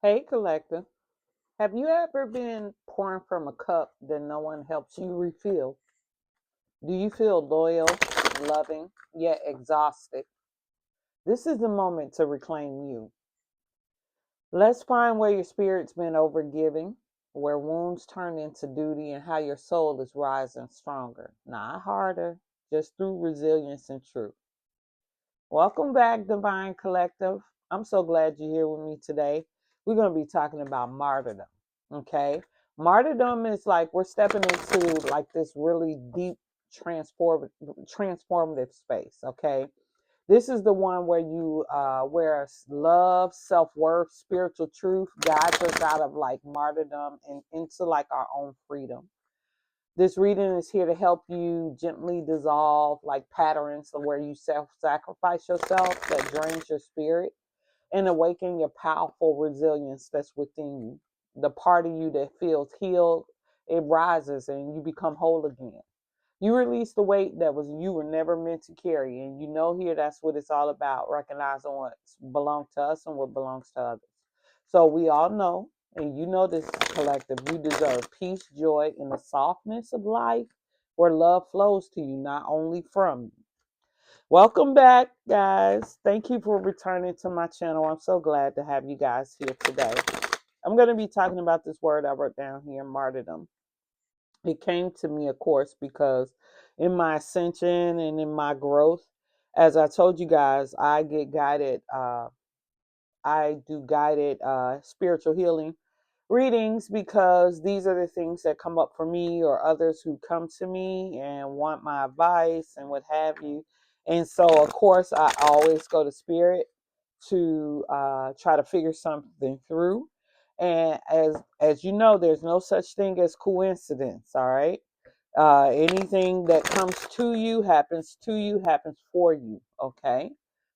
Hey, collective. Have you ever been pouring from a cup that no one helps you refill? Do you feel loyal, loving, yet exhausted? This is the moment to reclaim you. Let's find where your spirit's been overgiving, where wounds turn into duty, and how your soul is rising stronger. Not harder, just through resilience and truth. Welcome back, Divine Collective. I'm so glad you're here with me today. We're going to be talking about martyrdom. Okay. Martyrdom is like we're stepping into like this really deep transformative space. Okay. This is the one where where love, self-worth, spiritual truth guides us out of like martyrdom and into like our own freedom. This reading is here to help you gently dissolve like patterns of where you self-sacrifice yourself that drains your spirit and awaken your powerful resilience that's within you. The part of you that feels healed, it rises and you become whole again. You release the weight that was you were never meant to carry. And you know here that's what it's all about, recognizing what belongs to us and what belongs to others. So we all know, and you know this collective, you deserve peace, joy, and the softness of life where love flows to you, not only from you. Welcome back, guys. Thank you for returning to my channel. I'm so glad to have you guys here today. I'm going to be talking about this word I wrote down here, martyrdom. It came to me, of course, because in my ascension and in my growth, as I told you guys, I get guided. I do guided spiritual healing readings because these are the things that come up for me or others who come to me and want my advice and what have you. And so, of course, I always go to spirit to try to figure something through. And as you know, there's no such thing as coincidence. All right. Anything that comes to you, happens for you. Okay.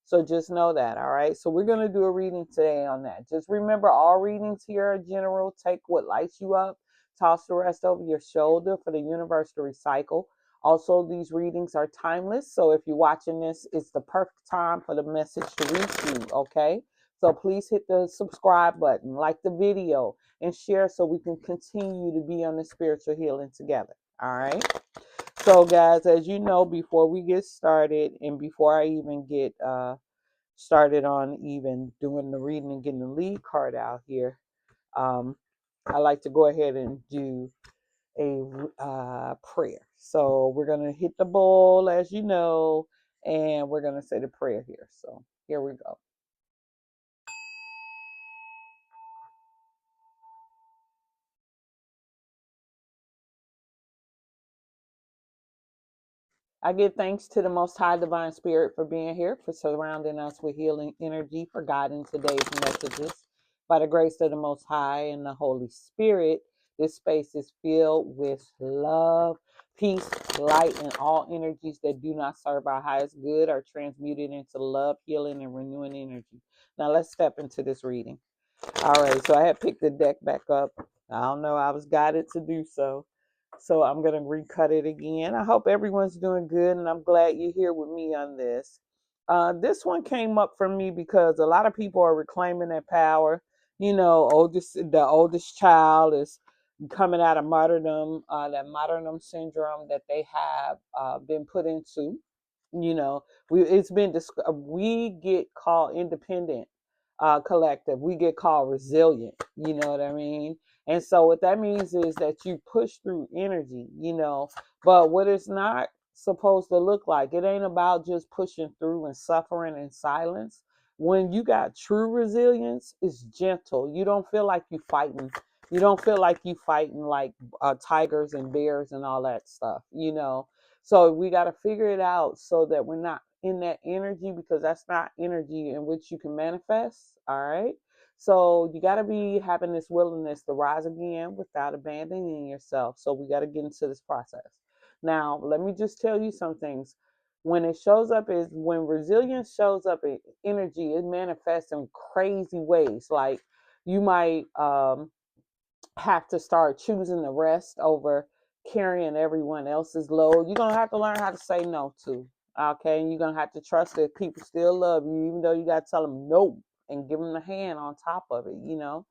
So just know that. All right. So we're going to do a reading today on that. Just remember all readings here are general. Take what lights you up, toss the rest over your shoulder for the universe to recycle. Also, these readings are timeless. So if you're watching this, it's the perfect time for the message to reach you. Okay. So please hit the subscribe button, like the video, and share so we can continue to be on the spiritual healing together. All right. So, guys, as you know, before we get started and before I even get started on even doing the reading and getting the lead card out here, I like to go ahead and do a prayer. So, we're going to hit the bowl, as you know, and we're going to say the prayer here. So, here we go. I give thanks to the Most High Divine Spirit for being here, for surrounding us with healing energy, for guiding today's messages. By the grace of the Most High and the Holy Spirit, this space is filled with love, peace, light, and all energies that do not serve our highest good are transmuted into love, healing, and renewing energy. Now let's step into this reading. All right, so I had picked the deck back up. I don't know, I was guided to do so. So I'm going to recut it again. I hope everyone's doing good, and I'm glad you're here with me on this. This one came up for me because a lot of people are reclaiming their power. You know, the oldest child is coming out of martyrdom, that martyrdom syndrome that they have been put into. You know, we get called independent collective. We get called resilient. You know what I mean? And so what that means is that you push through energy, you know, but what it's not supposed to look like, it ain't about just pushing through and suffering in silence. When you got true resilience, it's gentle. You don't feel like you fighting. You don't feel like you fighting like tigers and bears and all that stuff, you know. So we got to figure it out so that we're not in that energy, because that's not energy in which you can manifest. All right. So you got to be having this willingness to rise again without abandoning yourself. So we got to get into this process. Now, let me just tell you some things. When it shows up is when resilience shows up in energy, it manifests in crazy ways. Like you might have to start choosing the rest over carrying everyone else's load. You're going to have to learn how to say no to. Okay. And you're going to have to trust that people still love you, even though you got to tell them no. and give them the hand on top of it. You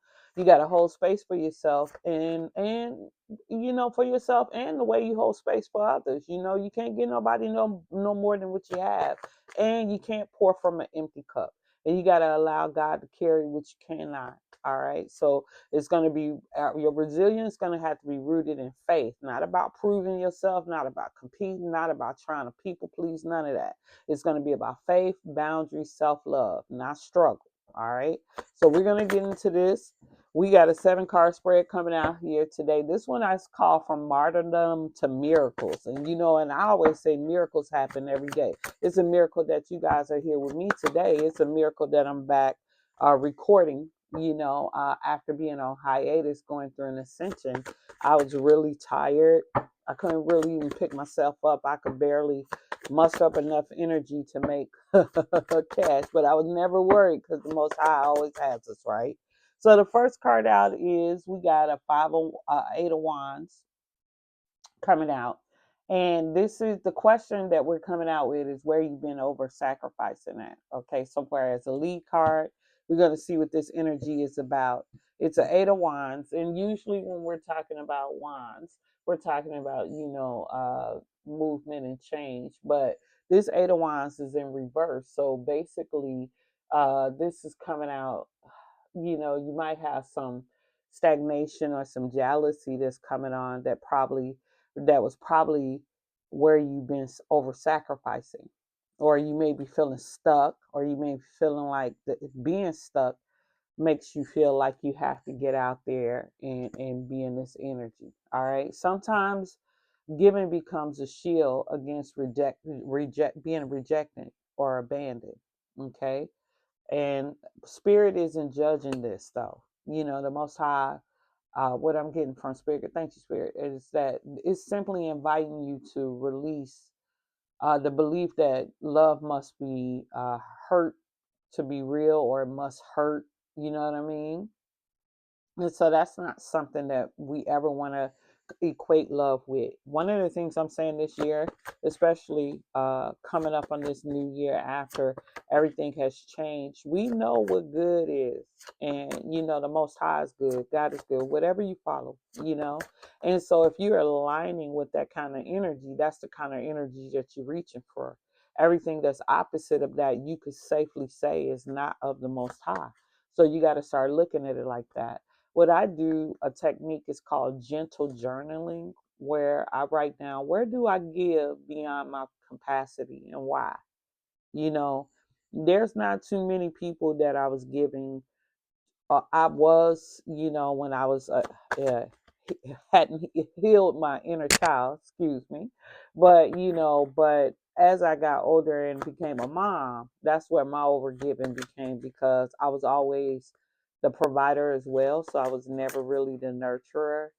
got to hold space for yourself, and for yourself, and the way you hold space for others. You can't give nobody no more than what you have, and you can't pour from an empty cup. And you got to allow God to carry what you cannot. All right. So it's going to be your resilience going to have to be rooted in faith, not about proving yourself, not about competing, not about trying to people please, none of that. It's going to be about faith, boundaries, self-love, not struggle. All right. So we're going to get into this. We got a 7-card spread coming out here today. This one I call from martyrdom to miracles. And I always say miracles happen every day. It's a miracle that you guys are here with me today. It's a miracle that I'm back recording, after being on hiatus, going through an ascension. I was really tired. I couldn't really even pick myself up. I could barely muster up enough energy to make cash, but I was never worried because the Most High always has us, right? So the first card out is we got a 8 of Wands coming out. And this is the question that we're coming out with is where you've been over sacrificing at. Okay, somewhere as a lead card, we're going to see what this energy is about. It's an 8 of Wands. And usually when we're talking about wands, we're talking about, movement and change. But this 8 of Wands is in reverse. So basically, this is coming out, you might have some stagnation or some jealousy that's coming on that was probably where you've been over sacrificing, or you may be feeling stuck, or you may be feeling like being stuck makes you feel like you have to get out there and be in this energy. All right. Sometimes giving becomes a shield against being rejected or abandoned. Okay. And spirit isn't judging this though. The Most High, what I'm getting from spirit, thank you, spirit, is that it's simply inviting you to release the belief that love must be hurt to be real, or it must hurt. You know what I mean? And so that's not something that we ever want to equate love with. One of the things I'm saying this year, especially coming up on this new year after everything has changed, we know what good is. And, the Most High is good. God is good. Whatever you follow. And so if you're aligning with that kind of energy, that's the kind of energy that you're reaching for. Everything that's opposite of that, you could safely say is not of the Most High. So you got to start looking at it like that. What I do, a technique is called gentle journaling, where I write down, where do I give beyond my capacity and why? You know, there's not too many people that I was giving. I was, when I was hadn't healed my inner child, excuse me, but as I got older and became a mom, that's where my overgiving became, because I was always the provider as well, so I was never really the nurturer.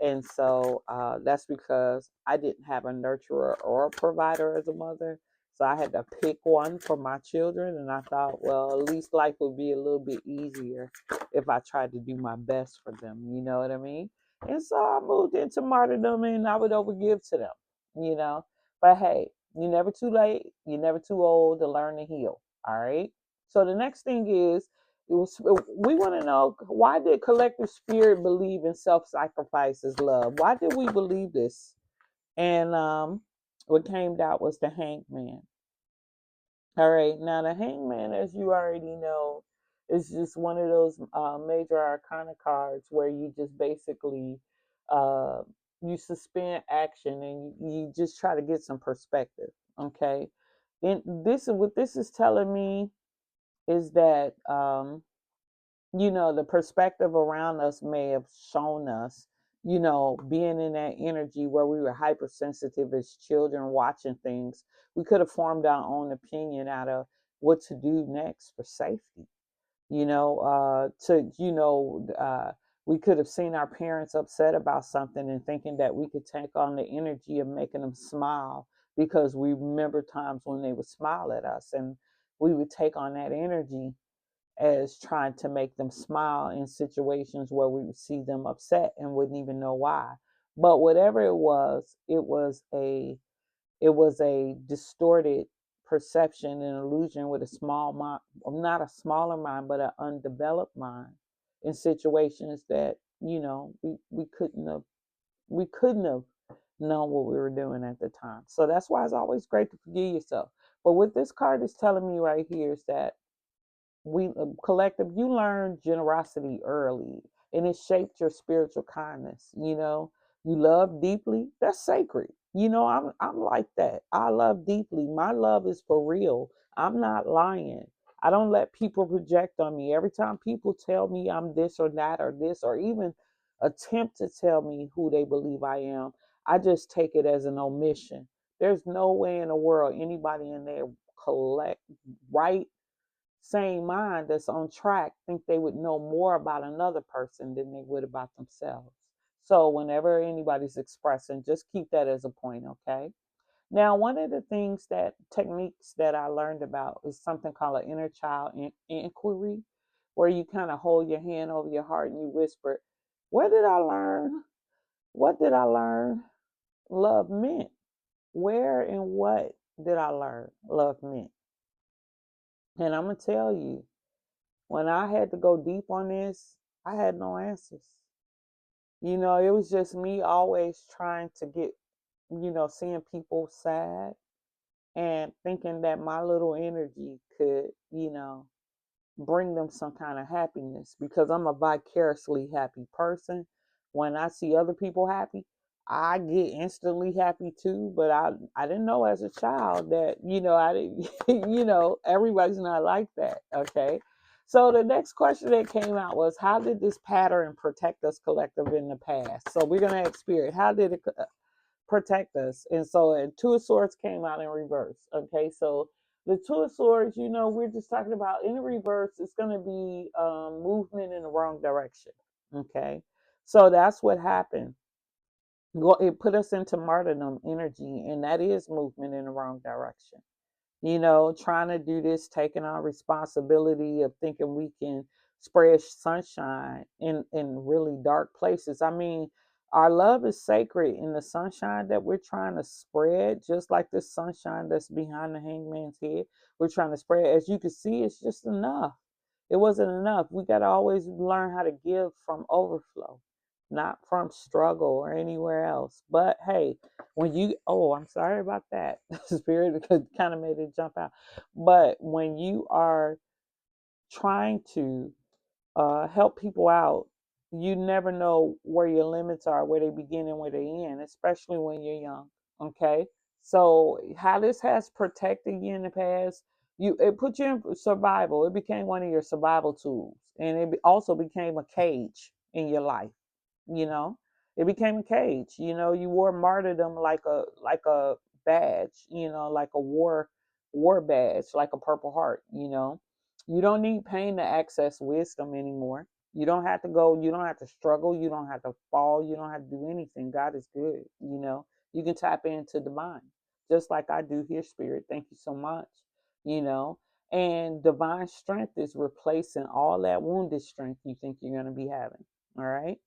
And so that's because I didn't have a nurturer or a provider as a mother. So I had to pick one for my children, and I thought, well, at least life would be a little bit easier if I tried to do my best for them. You know what I mean? And so I moved into martyrdom, and I would overgive to them. But hey, you're never too late. You're never too old to learn to heal. All right. So the next thing is, we want to know, why did collective spirit believe in self-sacrifice as love? Why did we believe this? And what came out was the hangman. All right. Now, the hangman, as you already know, is just one of those major arcana cards where you just basically uh, you suspend action, and you just try to get some perspective. Okay. And this is what this is telling me is that the perspective around us may have shown us, being in that energy where we were hypersensitive as children watching things, we could have formed our own opinion out of what to do next for safety. We could have seen our parents upset about something and thinking that we could take on the energy of making them smile, because we remember times when they would smile at us, and we would take on that energy as trying to make them smile in situations where we would see them upset and wouldn't even know why. But whatever it was a distorted perception and illusion with a small mind, not a smaller mind, but an undeveloped mind in situations that, we couldn't have known what we were doing at the time. So that's why it's always great to forgive yourself. But what this card is telling me right here is that we collective, you learned generosity early, and it shaped your spiritual kindness. You love deeply, that's sacred. I'm like that. I love deeply. My love is for real. I'm not lying. I don't let people project on me. Every time people tell me I'm this or that or this, or even attempt to tell me who they believe I am, I just take it as an omission. There's no way in the world anybody in there collect right same mind that's on track think they would know more about another person than they would about themselves. So whenever anybody's expressing, just keep that as a point, okay? Now, one of the things that techniques that I learned about is something called an inner child inquiry, where you kind of hold your hand over your heart and you whisper, "Where did I learn? What did I learn? Love meant. Where and what did I learn love meant?" And I'm gonna tell you, when I had to go deep on this, I had no answers. It was just me always trying to get, seeing people sad and thinking that my little energy could, bring them some kind of happiness, because I'm a vicariously happy person. When I see other people happy, I get instantly happy too. But I didn't know as a child that, I didn't, everybody's not like that. Okay. So the next question that came out was, how did this pattern protect us collective in the past? So we're going to experience, how did it protect us? And so Two of Swords came out in reverse. Okay, so the Two of Swords, we're just talking about in the reverse, it's going to be movement in the wrong direction. Okay, so that's what happened. It put us into martyrdom energy, and that is movement in the wrong direction. Trying to do this, taking on responsibility of thinking we can spread sunshine in really dark places. I mean, our love is sacred in the sunshine that we're trying to spread, just like this sunshine that's behind the hangman's head. We're trying to spread. As you can see, it's just enough. It wasn't enough. We got to always learn how to give from overflow, not from struggle or anywhere else. But hey, I'm sorry about that, spirit, because kind of made it jump out. But when you are trying to help people out, you never know where your limits are, where they begin and where they end, especially when you're young. Okay, so how this has protected you in the past, it put you in survival. It became one of your survival tools, and it also became a cage in your life. you know it became a cage. You wore martyrdom like a badge, like a war badge, like a purple heart. You don't need pain to access wisdom anymore. You don't have to struggle, you don't have to fall, you don't have to do anything. God is good. You can tap into divine, just like I do here, spirit. Thank you so much. you know and divine strength is replacing all that wounded strength you think you're going to be having. All right.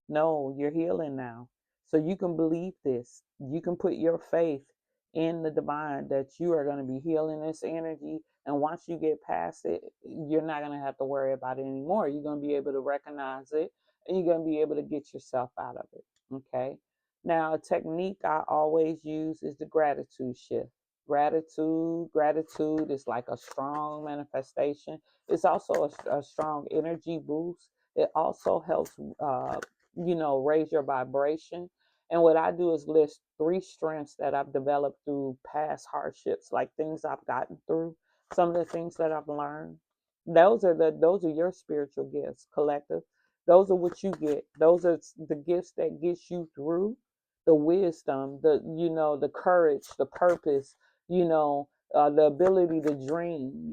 No, you're healing now. So you can believe this. You can put your faith in the divine that you are going to be healing this energy. And once you get past it, you're not going to have to worry about it anymore. You're going to be able to recognize it, and you're going to be able to get yourself out of it. Okay. Now, a technique I always use is the gratitude shift. Gratitude is like a strong manifestation. It's also a strong energy boost. It also helps raise your vibration. And what I do is list 3 strengths that I've developed through past hardships, like things I've gotten through, some of the things that I've learned. Those are your spiritual gifts, collective. Those are what you get. Those are the gifts that gets you through. The wisdom, the courage, the purpose, the ability to dream,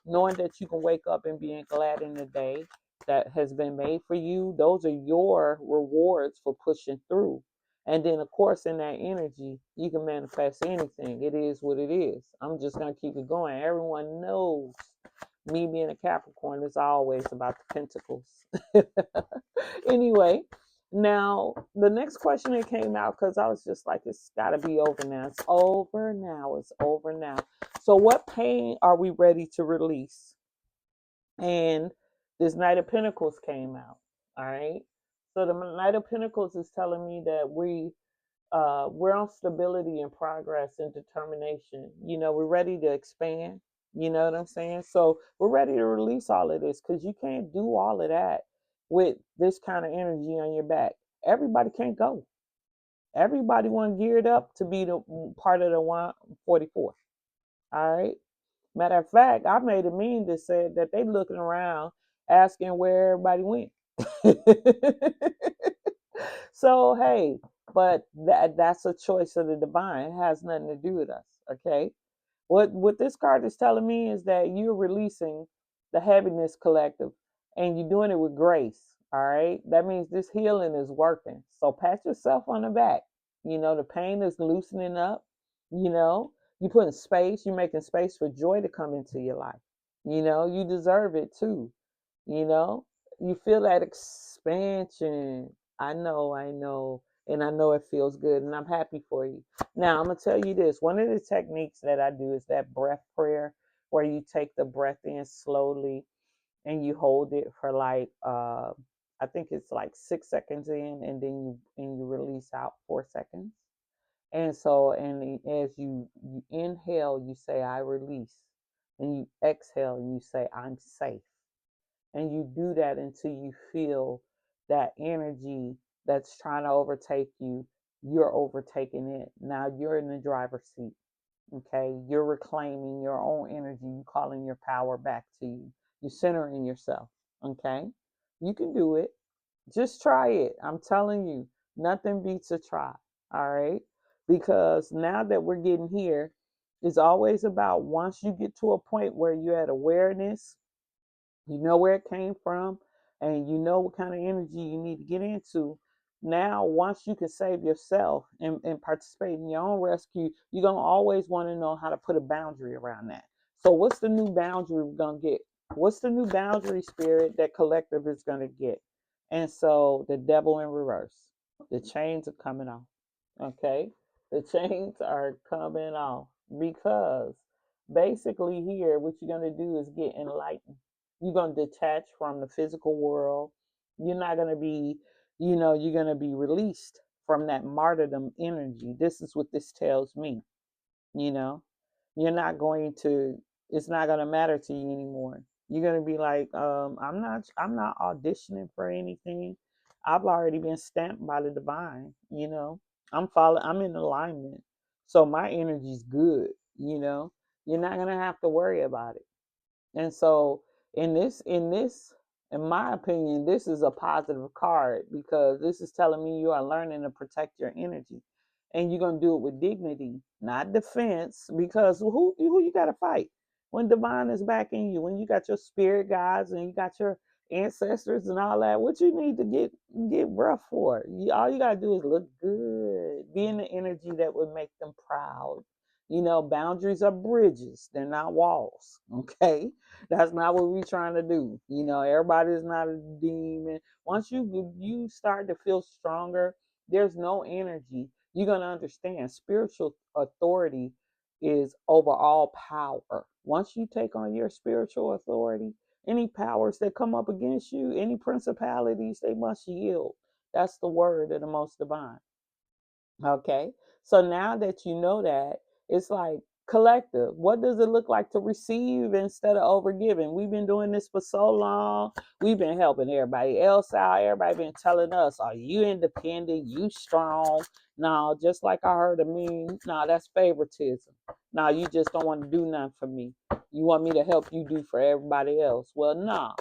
knowing that you can wake up and being glad in the day that has been made for you. Those are your rewards for pushing through. And then, of course, in that energy, you can manifest anything. It is what it is. I'm just going to keep it going. Everyone knows me being a Capricorn is always about the pentacles. Anyway, Now, the next question that came out, because I was just like, it's got to be over now. It's over now. It's over now. So, what pain are we ready to release? And this Knight of Pentacles came out. All right. So, the Knight of Pentacles is telling me that we're on stability and progress and determination. You know, we're ready to expand. You know what I'm saying? So we're ready to release all of this, because you can't do all of that with this kind of energy on your back. Everybody can't go. Everybody want geared up to be the part of the 144. All right. Matter of fact, I made a meme that said that they looking around asking where everybody went. So hey, but that's a choice of the divine. It has nothing to do with us. Okay. What this card is telling me is that you're releasing the heaviness collective, and you're doing it with grace. All right. That means this healing is working. So pat yourself on the back. You know, the pain is loosening up. You know, you're putting space, you're making space for joy to come into your life. You know, you deserve it too. You know, you feel that expansion. I know, and I know it feels good, and I'm happy for you. Now, I'm going to tell you this. One of the techniques that I do is that breath prayer, where you take the breath in slowly and you hold it for like, I think it's like 6 seconds in, and then you release out 4 seconds. And so, and as you inhale, you say, I release. And you exhale, and you say, I'm safe. And you do that until you feel that energy that's trying to overtake you, you're overtaking it. Now you're in the driver's seat. Okay. You're reclaiming your own energy. You calling your power back to you. You're centering yourself. Okay. You can do it. Just try it. I'm telling you, nothing beats a try. All right. Because now that we're getting here, it's always about, once you get to a point where you're at awareness, you know where it came from, and you know what kind of energy you need to get into. Now, once you can save yourself and participate in your own rescue, you're going to always want to know how to put a boundary around that. So, what's the new boundary we're going to get? What's the new boundary, spirit, that collective is going to get? And so, the devil in reverse. The chains are coming off. Okay? The chains are coming off, because basically here, what you're going to do is get enlightened. You're going to detach from the physical world. You're not going to be, you're going to be released from that martyrdom energy. This is what this tells me. you know you're not going to It's not going to matter to you anymore. You're going to be like, I'm not auditioning for anything. I've already been stamped by the divine. I'm in alignment, so my energy's good. You're not going to have to worry about it. And so, in my opinion, this is a positive card, because this is telling me you are learning to protect your energy, and you're gonna do it with dignity, not defense. Because who you gotta fight when divine is backing you, when you got your spirit guides and you got your ancestors and all that? What you need to get rough for? All you gotta do is look good, be in the energy that would make them proud. Boundaries are bridges, they're not walls. Okay. That's not what we're trying to do. Everybody is not a demon. Once you start to feel stronger, there's no energy. You're gonna understand spiritual authority is over all power. Once you take on your spiritual authority, any powers that come up against you, any principalities, they must yield. That's the word of the most divine. Okay. So now that you know that, it's like, collective, what does it look like to receive instead of overgiving? We've been doing this for so long. We've been helping everybody else out. Everybody been telling us, are you independent? You strong? No, just like I heard of me, no, that's favoritism. No, you just don't want to do nothing for me. You want me to help you do for everybody else. Well, no.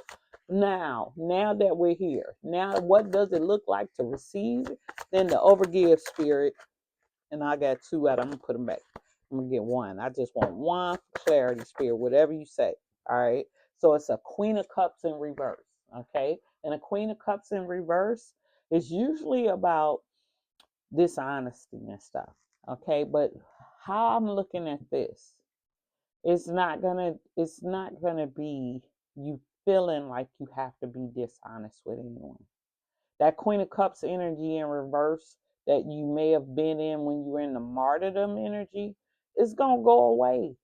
Now that we're here, now what does it look like to receive? Then the overgive spirit, and I got two out. I'm gonna put them back. I'm gonna get one. I just want one for clarity, spirit, whatever you say. All right. So it's a Queen of Cups in reverse. Okay. And a Queen of Cups in reverse is usually about dishonesty and stuff. Okay. But how I'm looking at this, it's not gonna be you feeling like you have to be dishonest with anyone. That Queen of Cups energy in reverse that you may have been in when you were in the martyrdom energy is going to go away.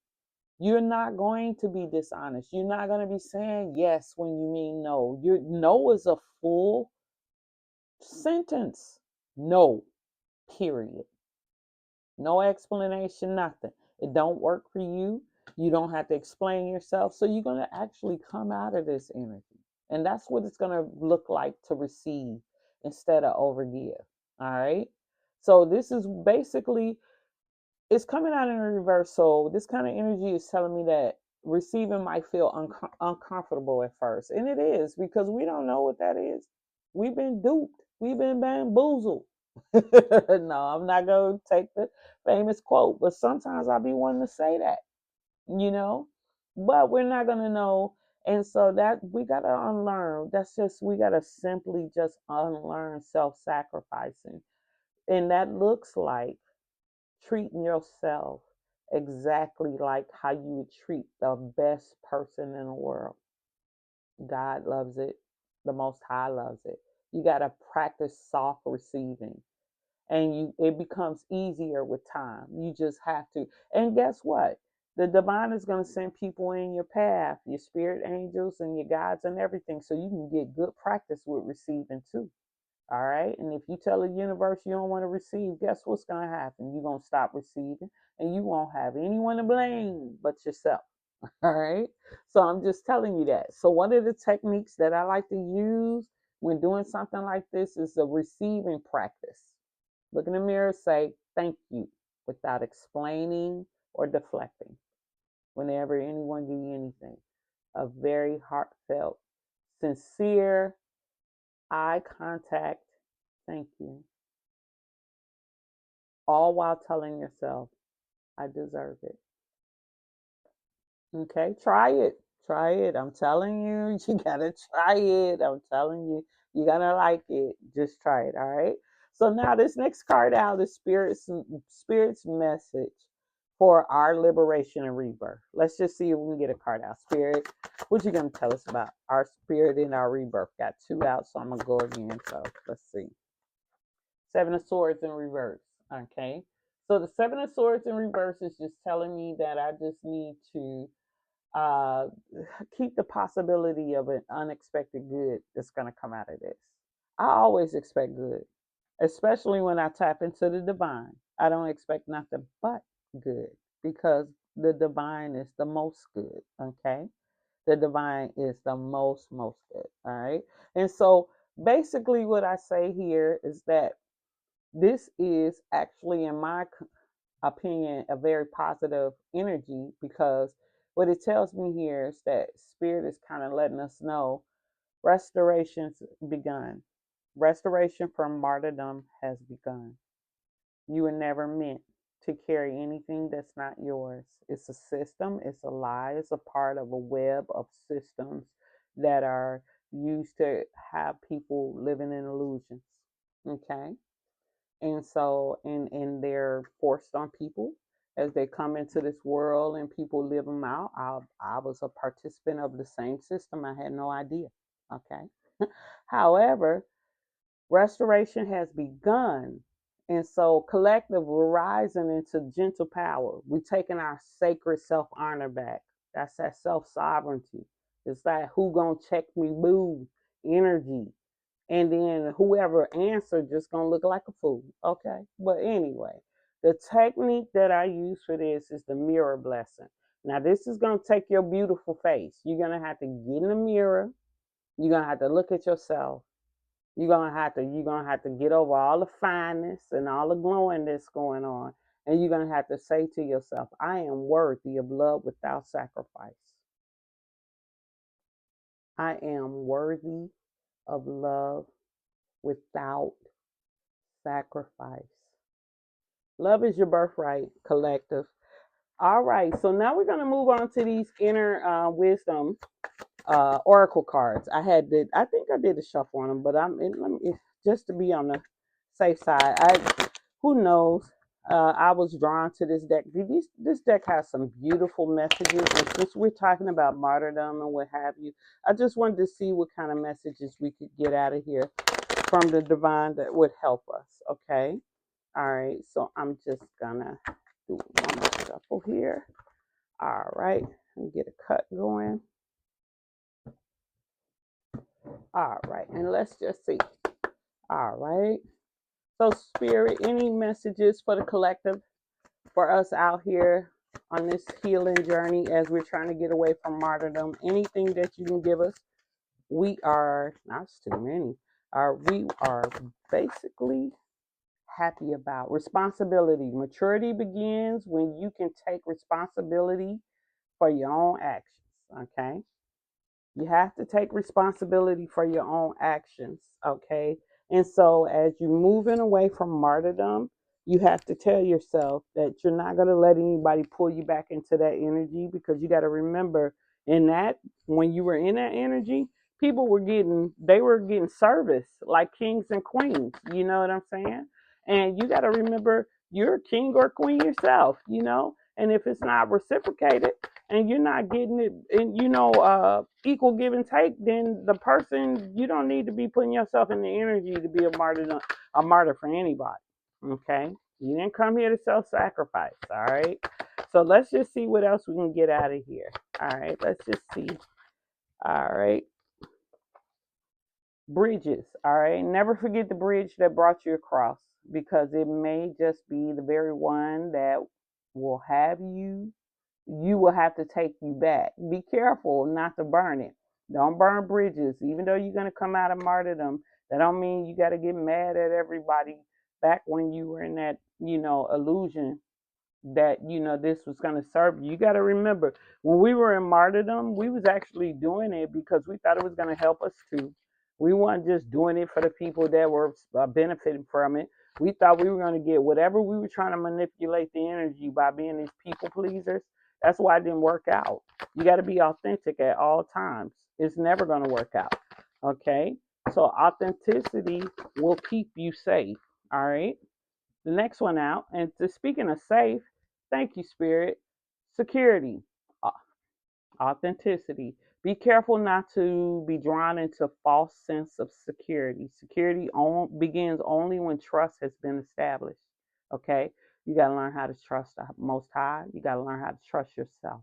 You're not going to be dishonest. You're not going to be saying yes when you mean no. Your no is a full sentence. No, period. No explanation, nothing. It don't work for you. You don't have to explain yourself. So you're going to actually come out of this energy. And that's what it's going to look like to receive instead of overgive. All right. So this is basically, it's coming out in reverse. So this kind of energy is telling me that receiving might feel uncomfortable at first. And it is, because we don't know what that is. We've been duped. We've been bamboozled. No, I'm not going to take the famous quote, but sometimes I'll be wanting to say that, you know, but we're not going to know. And so that we got to unlearn. That's just, we got to simply just unlearn self-sacrificing. And that looks like treating yourself exactly like how you would treat the best person in the world. God loves it. The Most High loves it. You got to practice soft receiving, and it becomes easier with time. You just have to. And guess what? The divine is going to send people in your path, your spirit angels and your guides and everything, so you can get good practice with receiving too. All right. And if you tell the universe you don't want to receive, guess what's going to happen? You're going to stop receiving, and you won't have anyone to blame but yourself. All right. So I'm just telling you that. So one of the techniques that I like to use when doing something like this is the receiving practice. Look in the mirror, say thank you without explaining or deflecting. Whenever anyone gives you anything, a very heartfelt, sincere eye contact, thank you. All while telling yourself, I deserve it. Okay, try it. Try it. I'm telling you, you gotta try it. I'm telling you, you're gonna like it. Just try it. All right. So now this next card out is Spirit's message for our liberation and rebirth. Let's just see if we can get a card out. Spirit, what you gonna tell us about our spirit and our rebirth? Got two out, so I'm gonna go again. So let's see. Seven of Swords in reverse. Okay. So the Seven of Swords in reverse is just telling me that I just need to uh, keep the possibility of an unexpected good that's going to come out of this. I always expect good, especially when I tap into the divine. I don't expect nothing but good, because the divine is the most good. Okay. The divine is the most good. All right. And so basically, what I say here is that this is actually, in my opinion, a very positive energy, because what it tells me here is that spirit is kind of letting us know restoration's begun. Restoration from martyrdom has begun. You were never meant to carry anything that's not yours. It's a system, it's a lie, it's a part of a web of systems that are used to have people living in illusions. Okay? And so and they're forced on people as they come into this world, and people live them out. I was a participant of the same system. I had no idea. Okay. However, restoration has begun, and so collective, we're rising into gentle power. We're taking our sacred self-honor back. That's that self-sovereignty. It's that who gonna check me boo energy. And then whoever answered just gonna look like a fool. Okay. But anyway, the technique that I use for this is the mirror blessing. Now this is gonna take your beautiful face. You're gonna have to get in the mirror. You're gonna have to look at yourself. You're gonna have to get over all the fineness and all the glowing that's going on. And you're gonna have to say to yourself, I am worthy of love without sacrifice. I am worthy of love without sacrifice. Love is your birthright, collective. All right, so now we're going to move on to these inner wisdom oracle cards. I think I did a shuffle on them, but just to be on the safe side. Who knows? I was drawn to this deck. This deck has some beautiful messages, and since we're talking about martyrdom and what have you, I just wanted to see what kind of messages we could get out of here. from the divine that would help us. Okay. All right. So I'm just gonna do one more shuffle here. All right. And get a cut going. All right. And let's just see. All right. So, Spirit, any messages for the collective, for us out here on this healing journey as we're trying to get away from martyrdom? Anything that you can give us? We are, not too many, we are basically happy about responsibility. Maturity begins when you can take responsibility for your own actions. Okay. You have to take responsibility for your own actions, okay? And so as you're moving away from martyrdom, you have to tell yourself that you're not going to let anybody pull you back into that energy, because you got to remember, in that, when you were in that energy, people were getting service like kings and queens. You know what I'm saying? And you got to remember, you're a king or queen yourself, and if it's not reciprocated, and you're not getting it in, equal give and take, then the person, you don't need to be putting yourself in the energy to be a martyr for anybody. Okay. You didn't come here to self-sacrifice. All right. So let's just see what else we can get out of here. All right. Let's just see. All right. Bridges. All right. Never forget the bridge that brought you across, because it may just be the very one that will have you will have to take you back. Be careful not to burn it. Don't burn bridges. Even though you're going to come out of martyrdom, that don't mean you got to get mad at everybody back when you were in that, illusion that, this was going to serve you. You got to remember, when we were in martyrdom, we was actually doing it because we thought it was going to help us too. We weren't just doing it for the people that were benefiting from it. We thought we were going to get whatever. We were trying to manipulate the energy by being these people pleasers. That's why it didn't work out. You got to be authentic at all times. It's never going to work out. Okay? So authenticity will keep you safe. All right? The next one out, and speaking of safe, thank you, Spirit. Security, authenticity. Be careful not to be drawn into false sense of security. Security begins only when trust has been established. Okay, you got to learn how to trust the Most High. You got to learn how to trust yourself.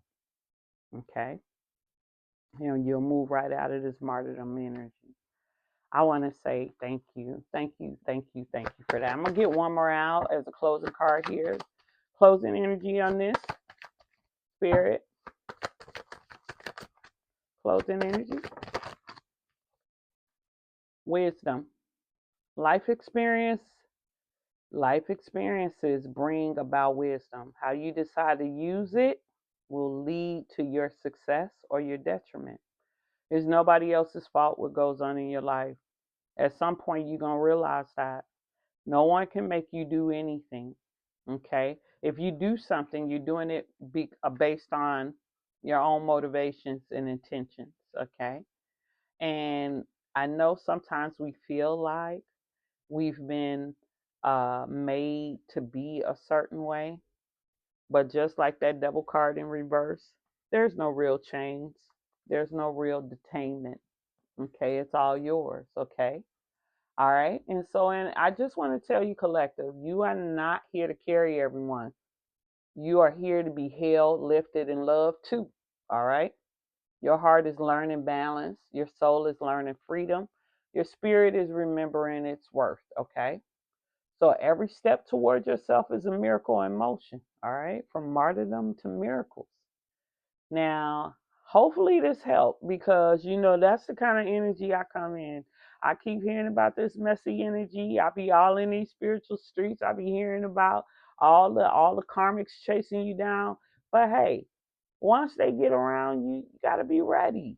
Okay, you'll move right out of this martyrdom energy. I want to say thank you, thank you, thank you, thank you for that. I'm going to get one more out as a closing card here. Closing energy on this, Spirit. Closing energy. Wisdom. Life experiences bring about wisdom. How you decide to use it will lead to your success or your detriment. It's nobody else's fault what goes on in your life. At some point, you're going to realize that. No one can make you do anything. Okay? If you do something, you're doing it based on your own motivations and intentions. Okay? And I know sometimes we feel like we've been made to be a certain way, but just like that double card in reverse, there's no real change. There's no real detainment. Okay? It's all yours. Okay? All right. And I just want to tell you, collective, you are not here to carry everyone. You are here to be held, lifted, and loved too. All right. Your heart is learning balance. Your soul is learning freedom. Your spirit is remembering its worth. Okay. So every step towards yourself is a miracle in motion. All right. From martyrdom to miracles. Now, hopefully this helped, because that's the kind of energy I come in. I keep hearing about this messy energy. I be all in these spiritual streets. I be hearing about all the karmics chasing you down. But hey, once they get around you, you gotta be ready.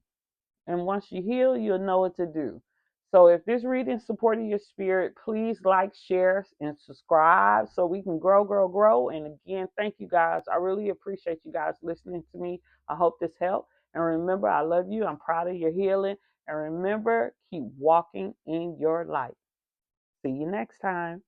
And once you heal, you'll know what to do. So if this reading supported your spirit, please like, share, and subscribe so we can grow, grow, grow. And again, thank you guys. I really appreciate you guys listening to me. I hope this helped. And remember, I love you. I'm proud of your healing. And remember, keep walking in your light. See you next time.